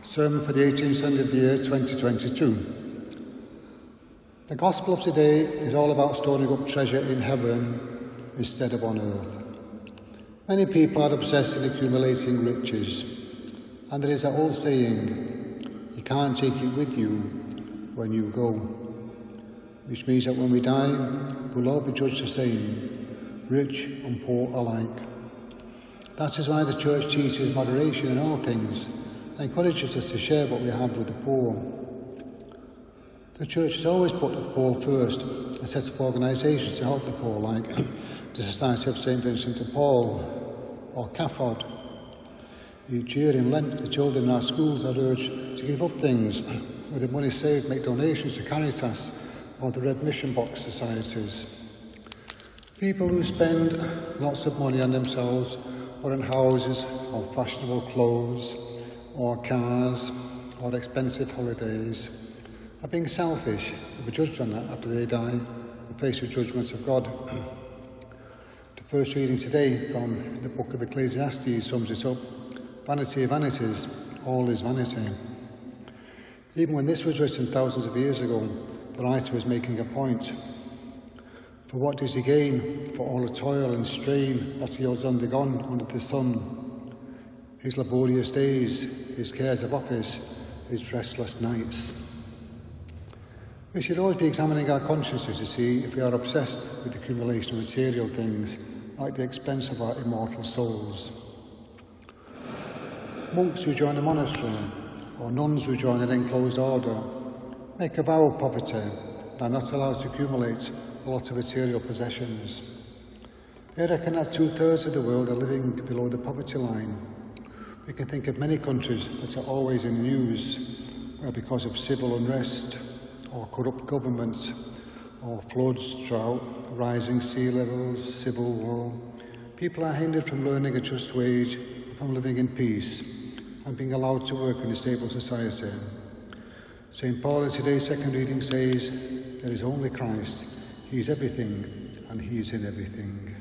Sermon for the 18th Sunday of the year 2022. The Gospel of today is all about storing up treasure in heaven instead of on earth. Many people are obsessed in accumulating riches, and there is an old saying, you can't take it with you when you go, which means that when we die, we'll all be judged the same, rich and poor alike. That is why the Church teaches moderation in all things, and encourages us to share what we have with the poor. The Church has always put the poor first and set up organisations to help the poor, like the Society of St Vincent de Paul or CAFOD. Each year in Lent, the children in our schools are urged to give up things. With the money saved, make donations to Caritas or the Red Mission Box societies. People who spend lots of money on themselves or on houses or fashionable clothes or cars or expensive holidays are being selfish and be judged on that after they die and face the judgments of God. The first reading today from the book of Ecclesiastes sums it up. Vanity of vanities, all is vanity. Even when this was written thousands of years ago, the writer was making a point. For what does he gain for all the toil and strain that he has undergone under the sun? His laborious days, his cares of office, his restless nights. We should always be examining our consciences to see if we are obsessed with the accumulation of material things at the expense of our immortal souls. Monks who join a monastery or nuns who join an enclosed order make a vow of poverty and are not allowed to accumulate a lot of material possessions. They reckon that 2/3 of the world are living below the poverty line. We can think of many countries that are always in the news because of civil unrest or corrupt governments or floods, drought, rising sea levels, civil war. People are hindered from learning a just wage, from living in peace and being allowed to work in a stable society. St. Paul in today's second reading says, there is only Christ. He is everything and he is in everything.